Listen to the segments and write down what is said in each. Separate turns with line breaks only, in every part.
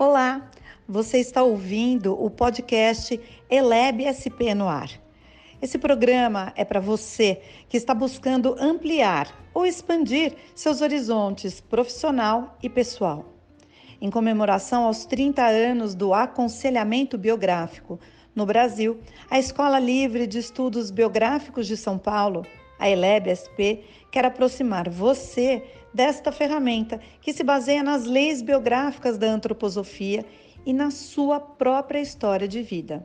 Olá, você está ouvindo o podcast Eleb SP no ar. Esse programa é para você que está buscando ampliar ou expandir seus horizontes profissional e pessoal. Em comemoração aos 30 anos do aconselhamento biográfico no Brasil, a Escola Livre de Estudos Biográficos de São Paulo, a Eleb SP, quer aproximar você desta ferramenta que se baseia nas leis biográficas da antroposofia e na sua própria história de vida.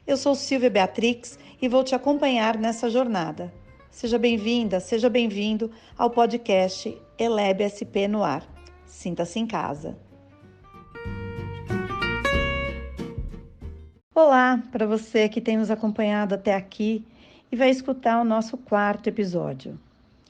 Eu sou Silvia Beatrix e vou te acompanhar nessa jornada. Seja bem-vinda, seja bem-vindo ao podcast Eleb SP no ar. Sinta-se em casa. Olá para você que tem nos acompanhado até aqui e vai escutar o nosso quarto episódio.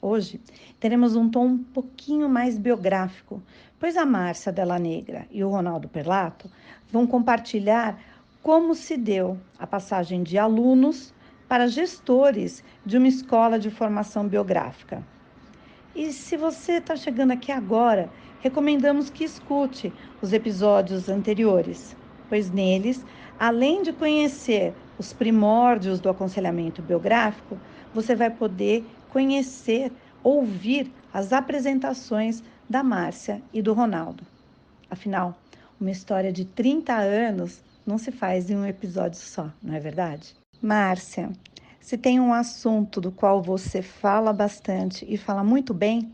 Hoje teremos um tom um pouquinho mais biográfico, pois a Márcia Della Negra e o Ronaldo Perlato vão compartilhar como se deu a passagem de alunos para gestores de uma escola de formação biográfica. E se você está chegando aqui agora, recomendamos que escute os episódios anteriores, pois neles, além de conhecer os primórdios do aconselhamento biográfico, você vai poder conhecer, ouvir as apresentações da Márcia e do Ronaldo. Afinal, uma história de 30 anos não se faz em um episódio só, não é verdade? Márcia, se tem um assunto do qual você fala bastante e fala muito bem,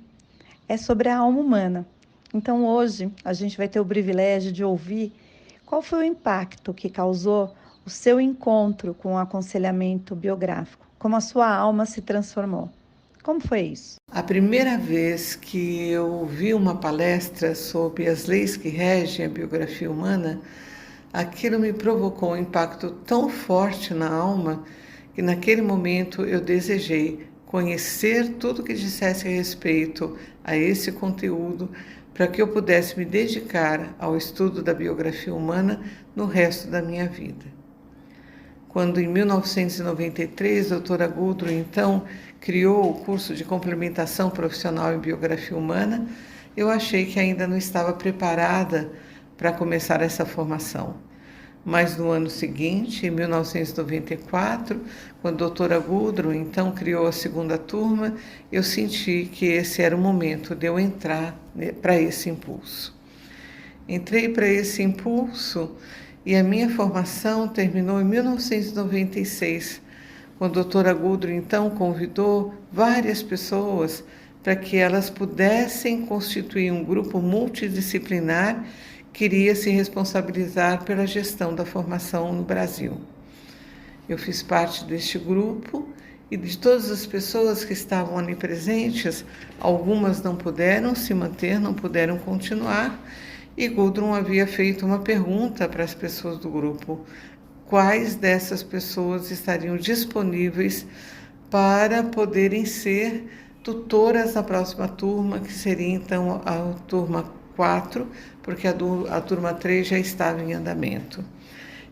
é sobre a alma humana. Então hoje a gente vai ter o privilégio de ouvir qual foi o impacto que causou o seu encontro com o aconselhamento biográfico, como a sua alma se transformou. Como foi isso?
A primeira vez que eu ouvi uma palestra sobre as leis que regem a biografia humana, aquilo me provocou um impacto tão forte na alma que naquele momento eu desejei conhecer tudo que dissesse a respeito a esse conteúdo para que eu pudesse me dedicar ao estudo da biografia humana no resto da minha vida. Quando em 1993 a doutora Gudrun, então, criou o curso de complementação profissional em biografia humana, eu achei que ainda não estava preparada para começar essa formação. Mas no ano seguinte, em 1994, quando a doutora Gudrun, então, criou a segunda turma, eu senti que esse era o momento de eu entrar para esse impulso. Entrei para esse impulso e a minha formação terminou em 1996, quando a doutora Gudrun, então, convidou várias pessoas para que elas pudessem constituir um grupo multidisciplinar que iria se responsabilizar pela gestão da formação no Brasil. Eu fiz parte deste grupo e de todas as pessoas que estavam ali presentes, algumas não puderam se manter, não puderam continuar, e Gudrun havia feito uma pergunta para as pessoas do grupo: quais dessas pessoas estariam disponíveis para poderem ser tutoras na próxima turma, que seria então a turma 4, porque a turma 3 já estava em andamento.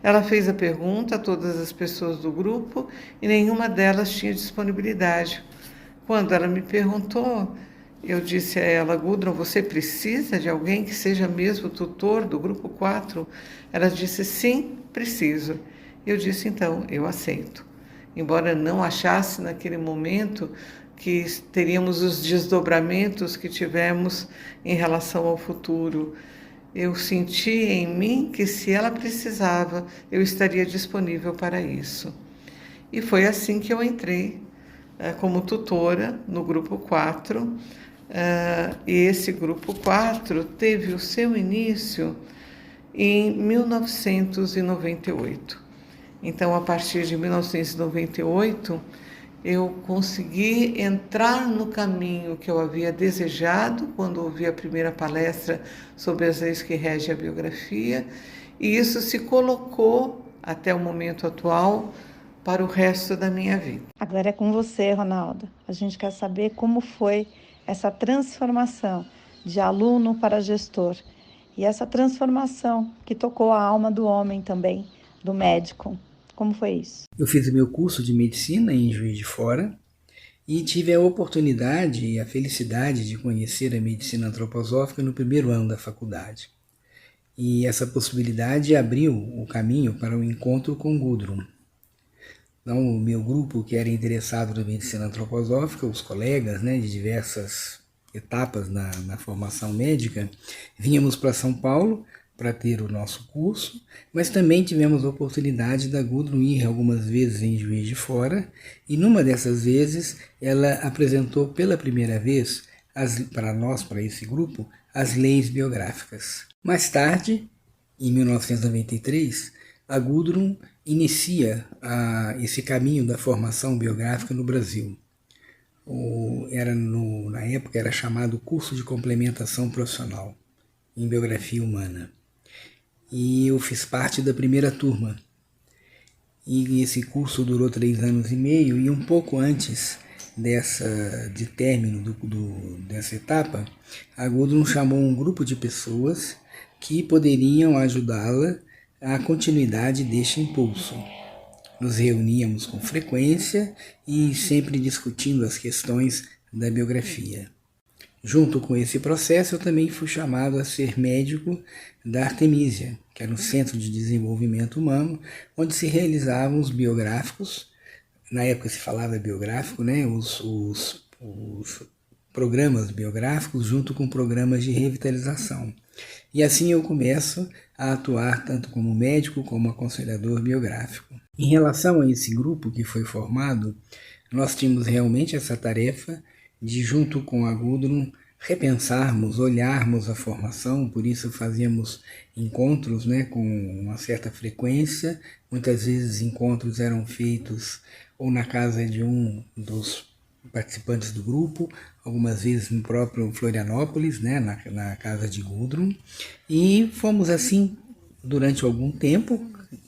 Ela fez a pergunta a todas as pessoas do grupo e nenhuma delas tinha disponibilidade. Quando ela me perguntou, eu disse a ela: Gudrun, você precisa de alguém que seja mesmo tutor do grupo 4? Ela disse: sim, preciso. Eu disse: então, eu aceito. Embora não achasse naquele momento que teríamos os desdobramentos que tivemos em relação ao futuro, eu senti em mim que se ela precisava, eu estaria disponível para isso. E foi assim que eu entrei como tutora no grupo 4. E esse grupo 4 teve o seu início em 1998. Então, a partir de 1998, eu consegui entrar no caminho que eu havia desejado quando ouvi a primeira palestra sobre as leis que regem a biografia, e isso se colocou até o momento atual para o resto da minha vida.
Agora é com você, Ronaldo. A gente quer saber como foi essa transformação de aluno para gestor e essa transformação que tocou a alma do homem também, do médico. Como foi isso?
Eu fiz o meu curso de medicina em Juiz de Fora e tive a oportunidade e a felicidade de conhecer a medicina antroposófica no primeiro ano da faculdade. E essa possibilidade abriu o caminho para o encontro com Gudrun. Então, o meu grupo, que era interessado na medicina antroposófica, os colegas, né, de diversas etapas na formação médica, vínhamos para São Paulo para ter o nosso curso, mas também tivemos a oportunidade da Gudrun ir algumas vezes em Juiz de Fora, e numa dessas vezes ela apresentou pela primeira vez para nós, para esse grupo, as leis biográficas. Mais tarde, em 1993, a Gudrun inicia esse caminho da formação biográfica no Brasil. Na época era chamado Curso de Complementação Profissional em Biografia Humana. E eu fiz parte da primeira turma. E esse curso durou 3 anos e meio, e um pouco antes de término dessa etapa, a Gudrun chamou um grupo de pessoas que poderiam ajudá-la à continuidade deste impulso. Nos reuníamos com frequência e sempre discutindo as questões da biografia. Junto com esse processo, eu também fui chamado a ser médico da Artemisia, que era um centro de desenvolvimento humano, onde se realizavam os biográficos. Na época se falava biográfico, né? Os programas biográficos junto com programas de revitalização. E assim eu começo a atuar tanto como médico como aconselhador biográfico. Em relação a esse grupo que foi formado, nós tínhamos realmente essa tarefa de, junto com a Gudrun, repensarmos, olharmos a formação, por isso fazíamos encontros, né, com uma certa frequência. Muitas vezes encontros eram feitos ou na casa de um dos participantes do grupo, algumas vezes no próprio Florianópolis, né, na casa de Gudrun, e fomos assim durante algum tempo,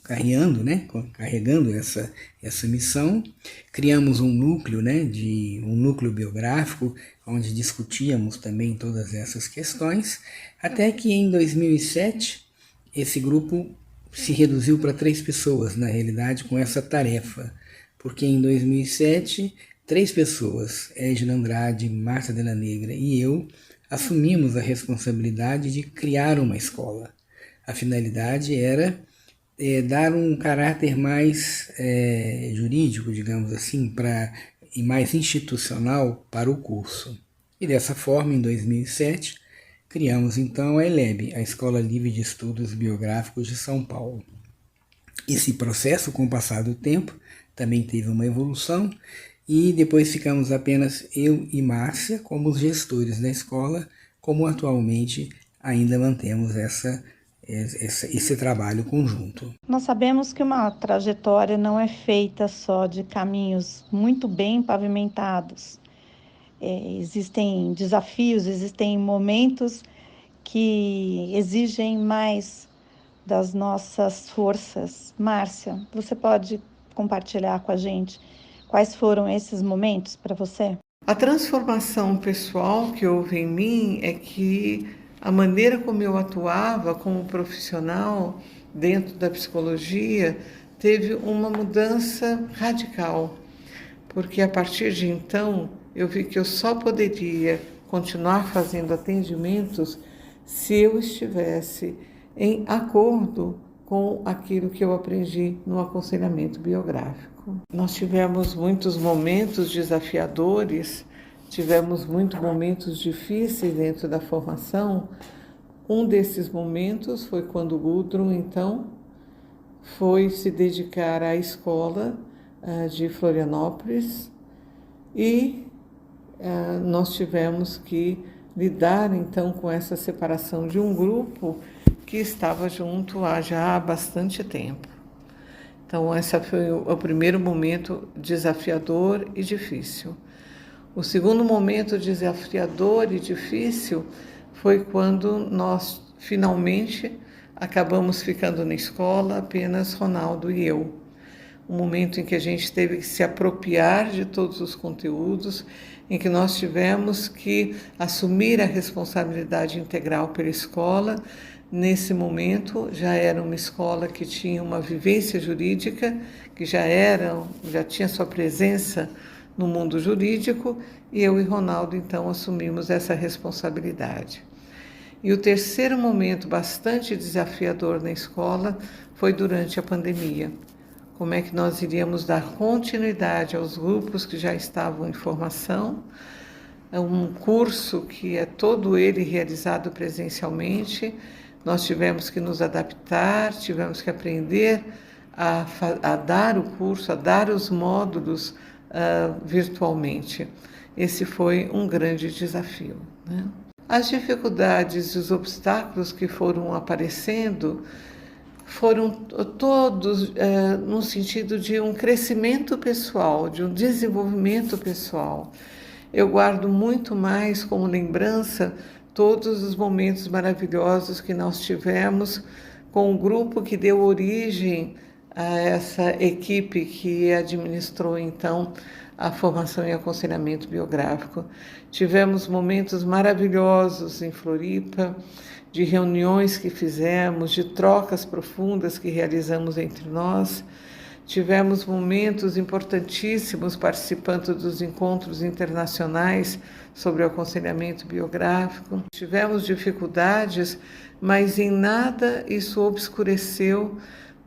carregando essa missão. Criamos um núcleo, né, um núcleo biográfico, onde discutíamos também todas essas questões, até que em 2007 esse grupo se reduziu para 3 pessoas, na realidade, com essa tarefa, porque em 2007 3 pessoas, Edna Andrade, Márcia Della Negra e eu, assumimos a responsabilidade de criar uma escola. A finalidade era dar um caráter mais jurídico, digamos assim, e mais institucional para o curso. E dessa forma, em 2007, criamos então a ELEB, a Escola Livre de Estudos Biográficos de São Paulo. Esse processo, com o passar do tempo, também teve uma evolução, e depois ficamos apenas eu e Márcia como os gestores da escola, como atualmente ainda mantemos esse trabalho conjunto.
Nós sabemos que uma trajetória não é feita só de caminhos muito bem pavimentados. Existem desafios, existem momentos que exigem mais das nossas forças. Márcia, você pode compartilhar com a gente quais foram esses momentos para você?
A transformação pessoal que houve em mim é que a maneira como eu atuava como profissional dentro da psicologia teve uma mudança radical, porque a partir de então eu vi que eu só poderia continuar fazendo atendimentos se eu estivesse em acordo com aquilo que eu aprendi no aconselhamento biográfico. Nós tivemos muitos momentos desafiadores, tivemos muitos momentos difíceis dentro da formação. Um desses momentos foi quando Gudrun, então, foi se dedicar à escola de Florianópolis e nós tivemos que lidar, então, com essa separação de um grupo que estava junto já há bastante tempo. Então, esse foi o primeiro momento desafiador e difícil. O segundo momento desafiador e difícil foi quando nós finalmente acabamos ficando na escola, apenas Ronaldo e eu. Um momento em que a gente teve que se apropriar de todos os conteúdos, em que nós tivemos que assumir a responsabilidade integral pela escola. Nesse momento, já era uma escola que tinha uma vivência jurídica, que já tinha sua presença no mundo jurídico, e eu e Ronaldo, então, assumimos essa responsabilidade. E o terceiro momento bastante desafiador na escola foi durante a pandemia. Como é que nós iríamos dar continuidade aos grupos que já estavam em formação, um curso que é todo ele realizado presencialmente. Nós tivemos que nos adaptar, tivemos que aprender a dar o curso, a dar os módulos virtualmente. Esse foi um grande desafio, né? As dificuldades e os obstáculos que foram aparecendo foram todos no sentido de um crescimento pessoal, de um desenvolvimento pessoal. Eu guardo muito mais como lembrança todos os momentos maravilhosos que nós tivemos com o grupo que deu origem a essa equipe que administrou então a formação e aconselhamento biográfico. Tivemos momentos maravilhosos em Floripa, de reuniões que fizemos, de trocas profundas que realizamos entre nós. Tivemos momentos importantíssimos participando dos encontros internacionais sobre o aconselhamento biográfico. Tivemos dificuldades, mas em nada isso obscureceu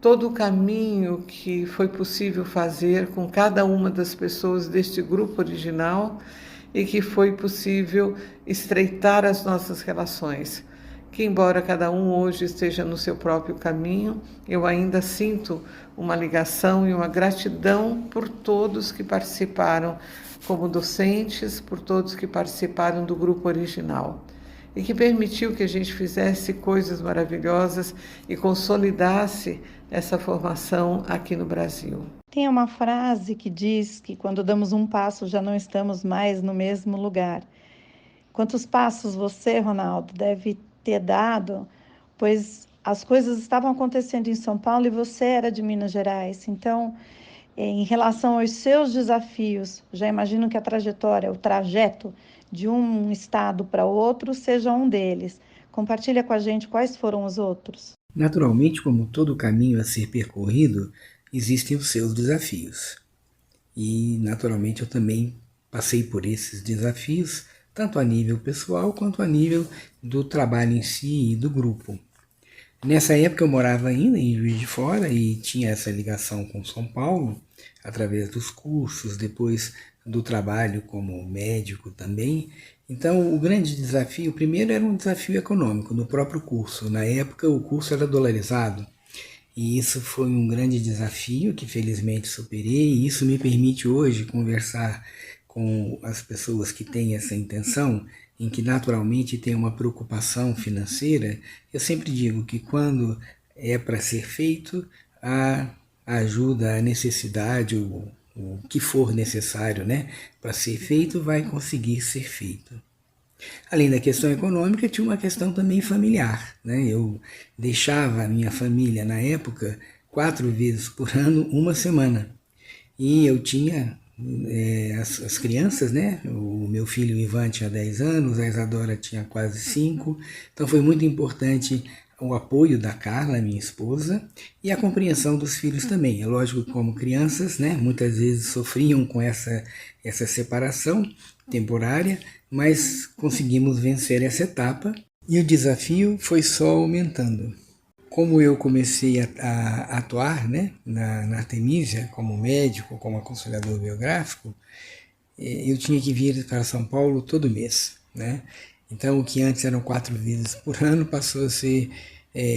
todo o caminho que foi possível fazer com cada uma das pessoas deste grupo original e que foi possível estreitar as nossas relações. Que embora cada um hoje esteja no seu próprio caminho, eu ainda sinto uma ligação e uma gratidão por todos que participaram como docentes, por todos que participaram do grupo original e que permitiu que a gente fizesse coisas maravilhosas e consolidasse essa formação aqui no Brasil.
Tem uma frase que diz que quando damos um passo já não estamos mais no mesmo lugar. Quantos passos você, Ronaldo, deve ter dado, pois as coisas estavam acontecendo em São Paulo e você era de Minas Gerais. Então, em relação aos seus desafios, já imagino que a trajetória, o trajeto de um estado para outro seja um deles. Compartilha com a gente quais foram os outros.
Naturalmente, como todo caminho a ser percorrido, existem os seus desafios. E, naturalmente, eu também passei por esses desafios, tanto a nível pessoal quanto a nível do trabalho em si e do grupo. Nessa época eu morava ainda em Juiz de Fora e tinha essa ligação com São Paulo, através dos cursos, depois do trabalho como médico também. Então o grande desafio, primeiro era um desafio econômico no próprio curso. Na época o curso era dolarizado e isso foi um grande desafio que felizmente superei, e isso me permite hoje conversar com as pessoas que têm essa intenção, em que naturalmente tem uma preocupação financeira. Eu sempre digo que quando é para ser feito, a ajuda, a necessidade, o que for necessário, né, para ser feito, vai conseguir ser feito. Além da questão econômica, tinha uma questão também familiar, né? Eu deixava a minha família na época 4 vezes por ano, uma semana. E eu tinha as crianças, né? O meu filho Ivan tinha 10 anos, a Isadora tinha quase 5, então foi muito importante o apoio da Carla, minha esposa, e a compreensão dos filhos também. É lógico que como crianças, né, muitas vezes sofriam com essa separação temporária, mas conseguimos vencer essa etapa e o desafio foi só aumentando. Como eu comecei a atuar, né, na Artemisia como médico, como aconselhador biográfico, eu tinha que vir para São Paulo todo mês, né? Então o que antes eram 4 vezes por ano passou a ser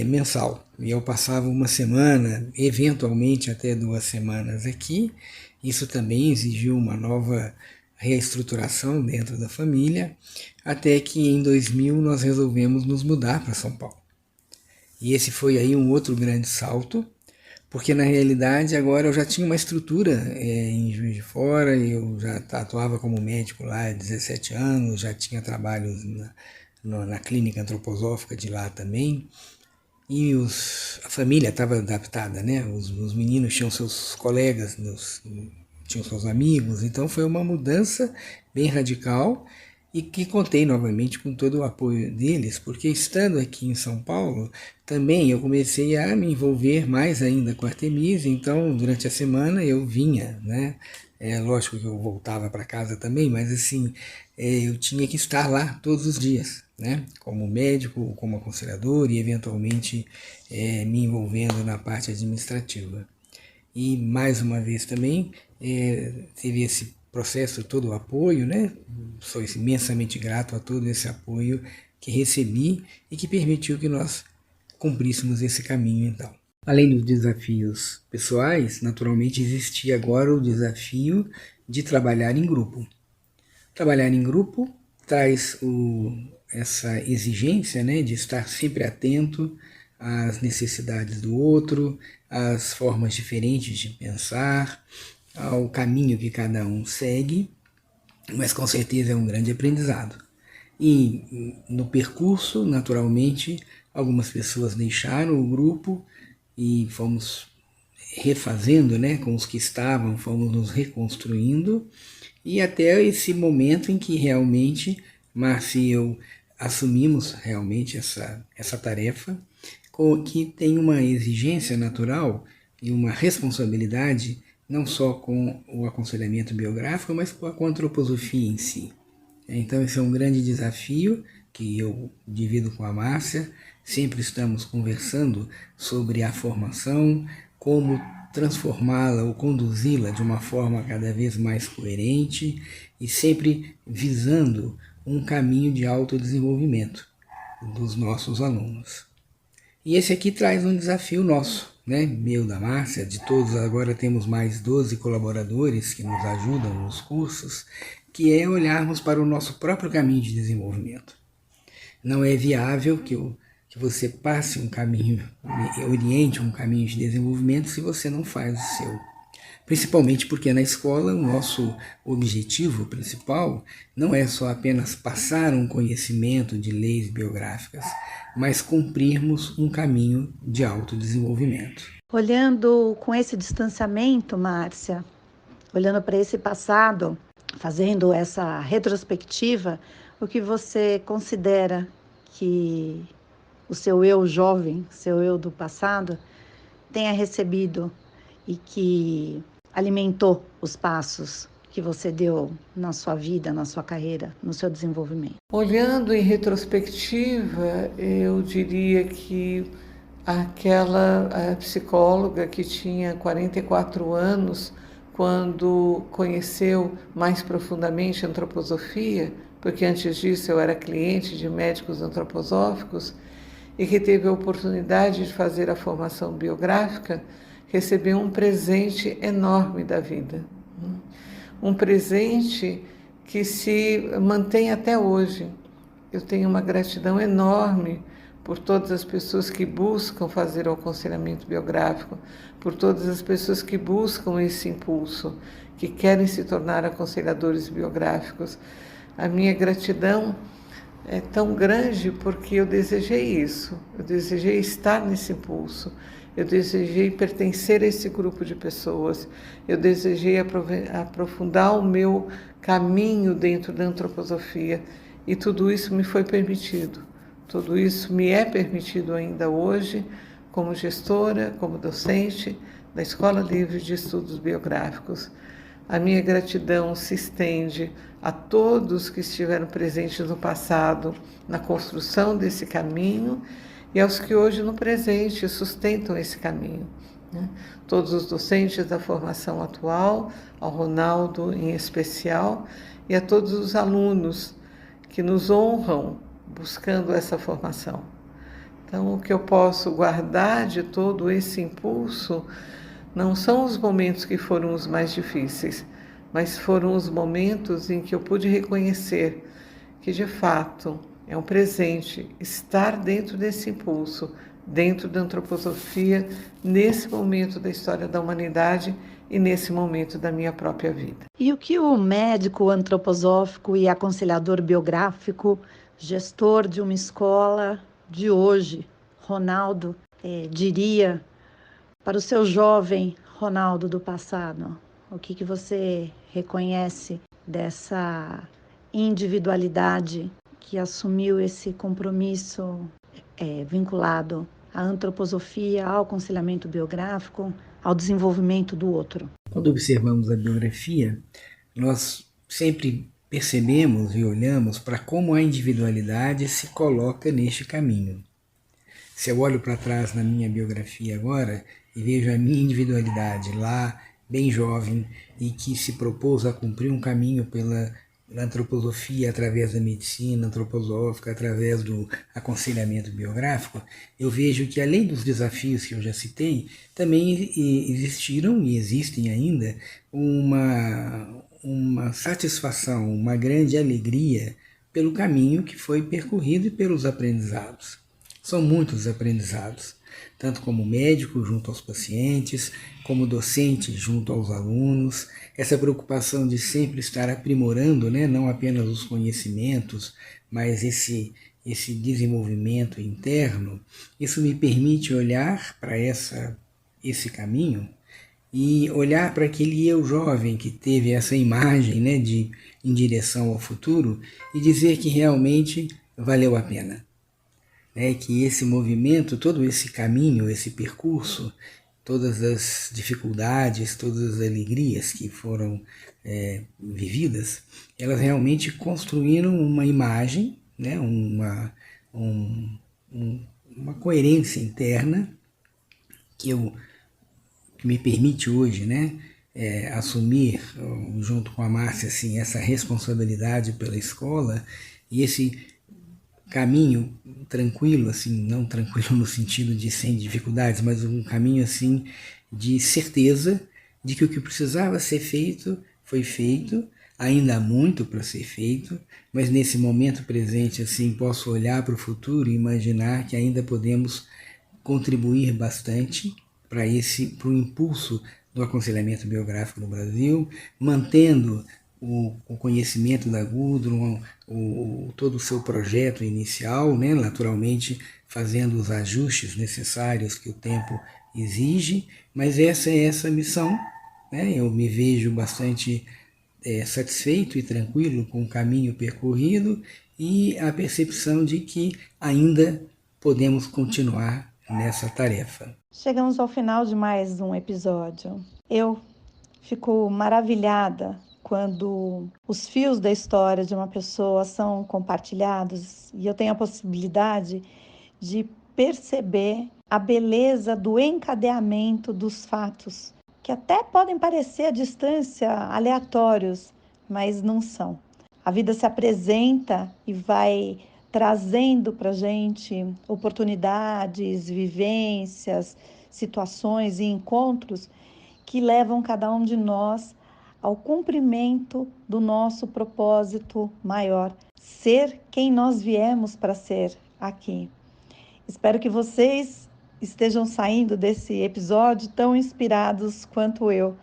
mensal. E eu passava uma semana, eventualmente até 2 semanas aqui. Isso também exigiu uma nova reestruturação dentro da família, até que em 2000 nós resolvemos nos mudar para São Paulo. E esse foi aí um outro grande salto, porque na realidade agora eu já tinha uma estrutura em Juiz de Fora, eu já atuava como médico lá há 17 anos, já tinha trabalhos na clínica antroposófica de lá também, e a família estava adaptada, né? Os meninos tinham seus colegas, tinham seus amigos, então foi uma mudança bem radical, e que contei novamente com todo o apoio deles, porque estando aqui em São Paulo, também eu comecei a me envolver mais ainda com a Artemisia. Então durante a semana eu vinha, né, É lógico que eu voltava para casa também, mas assim, eu tinha que estar lá todos os dias, né? Como médico, como aconselhador e eventualmente me envolvendo na parte administrativa. E mais uma vez também teve esse processo, todo o apoio, né? Sou imensamente grato a todo esse apoio que recebi e que permitiu que nós cumpríssemos esse caminho então. Além dos desafios pessoais, naturalmente existia agora o desafio de trabalhar em grupo. Trabalhar em grupo traz essa exigência, né, de estar sempre atento às necessidades do outro, às formas diferentes de pensar, ao caminho que cada um segue, mas com certeza é um grande aprendizado. E no percurso, naturalmente, algumas pessoas deixaram o grupo e fomos refazendo, né, com os que estavam, fomos nos reconstruindo, e até esse momento em que realmente Márcia e eu assumimos realmente essa tarefa, que tem uma exigência natural e uma responsabilidade não só com o aconselhamento biográfico, mas com a antroposofia em si. Então esse é um grande desafio que eu divido com a Márcia. Sempre estamos conversando sobre a formação, como transformá-la ou conduzi-la de uma forma cada vez mais coerente e sempre visando um caminho de autodesenvolvimento dos nossos alunos. E esse aqui traz um desafio nosso, né? Meu, da Márcia, de todos. Agora temos mais 12 colaboradores que nos ajudam nos cursos, que é olharmos para o nosso próprio caminho de desenvolvimento. Não é viável que você passe um caminho, oriente um caminho de desenvolvimento se você não faz o seu. Principalmente porque na escola o nosso objetivo principal não é só apenas passar um conhecimento de leis biográficas, mas cumprirmos um caminho de autodesenvolvimento.
Olhando com esse distanciamento, Márcia, olhando para esse passado, fazendo essa retrospectiva, o que você considera que o seu eu jovem, seu eu do passado, tenha recebido e que alimentou os passos que você deu na sua vida, na sua carreira, no seu desenvolvimento?
Olhando em retrospectiva, eu diria que aquela psicóloga que tinha 44 anos, quando conheceu mais profundamente a antroposofia, porque antes disso eu era cliente de médicos antroposóficos, e que teve a oportunidade de fazer a formação biográfica, recebeu um presente enorme da vida. Um presente que se mantém até hoje. Eu tenho uma gratidão enorme por todas as pessoas que buscam fazer o aconselhamento biográfico, por todas as pessoas que buscam esse impulso, que querem se tornar aconselhadores biográficos. A minha gratidão é tão grande porque eu desejei isso, eu desejei estar nesse impulso, eu desejei pertencer a esse grupo de pessoas, eu desejei aprofundar o meu caminho dentro da antroposofia e tudo isso me foi permitido, tudo isso me é permitido ainda hoje como gestora, como docente da Escola Livre de Estudos Biográficos. A minha gratidão se estende a todos que estiveram presentes no passado na construção desse caminho e aos que hoje no presente sustentam esse caminho. Todos os docentes da formação atual, ao Ronaldo em especial, e a todos os alunos que nos honram buscando essa formação. Então, o que eu posso guardar de todo esse impulso não são os momentos que foram os mais difíceis, mas foram os momentos em que eu pude reconhecer que, de fato, é um presente estar dentro desse impulso, dentro da antroposofia, nesse momento da história da humanidade e nesse momento da minha própria vida.
E o que o médico antroposófico e aconselhador biográfico, gestor de uma escola de hoje, Ronaldo, diria para o seu jovem Ronaldo do passado? O que você reconhece dessa individualidade que assumiu esse compromisso vinculado à antroposofia, ao aconselhamento biográfico, ao desenvolvimento do outro.
Quando observamos a biografia, nós sempre percebemos e olhamos para como a individualidade se coloca neste caminho. Se eu olho para trás na minha biografia agora e vejo a minha individualidade lá, bem jovem, e que se propôs a cumprir um caminho pela antroposofia através da medicina antroposófica, através do aconselhamento biográfico, eu vejo que além dos desafios que eu já citei, também existiram e existem ainda uma satisfação, uma grande alegria pelo caminho que foi percorrido e pelos aprendizados. São muitos aprendizados, tanto como médico junto aos pacientes, como docente junto aos alunos, essa preocupação de sempre estar aprimorando, né, não apenas os conhecimentos, mas esse desenvolvimento interno, isso me permite olhar para esse caminho e olhar para aquele eu jovem que teve essa imagem, né, em direção ao futuro e dizer que realmente valeu a pena. Que esse movimento, todo esse caminho, esse percurso, todas as dificuldades, todas as alegrias que foram vividas, elas realmente construíram uma imagem, né, uma coerência interna que me permite hoje, né, assumir, junto com a Márcia, assim, essa responsabilidade pela escola e esse caminho tranquilo, assim, não tranquilo no sentido de sem dificuldades, mas um caminho assim de certeza de que o que precisava ser feito foi feito, ainda há muito para ser feito, mas nesse momento presente assim posso olhar para o futuro e imaginar que ainda podemos contribuir bastante para o impulso do aconselhamento biográfico no Brasil, mantendo o conhecimento da Gudrun, todo o seu projeto inicial, né, naturalmente fazendo os ajustes necessários que o tempo exige, mas essa é essa missão, né? Eu me vejo bastante satisfeito e tranquilo com o caminho percorrido e a percepção de que ainda podemos continuar nessa tarefa.
Chegamos ao final de mais um episódio. Eu fico maravilhada quando os fios da história de uma pessoa são compartilhados e eu tenho a possibilidade de perceber a beleza do encadeamento dos fatos, que até podem parecer à distância aleatórios, mas não são. A vida se apresenta e vai trazendo para a gente oportunidades, vivências, situações e encontros que levam cada um de nós ao cumprimento do nosso propósito maior, ser quem nós viemos para ser aqui. Espero que vocês estejam saindo desse episódio tão inspirados quanto eu,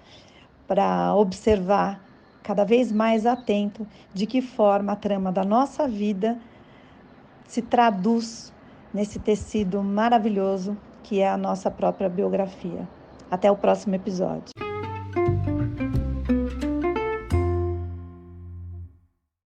para observar cada vez mais atento de que forma a trama da nossa vida se traduz nesse tecido maravilhoso que é a nossa própria biografia. Até o próximo episódio.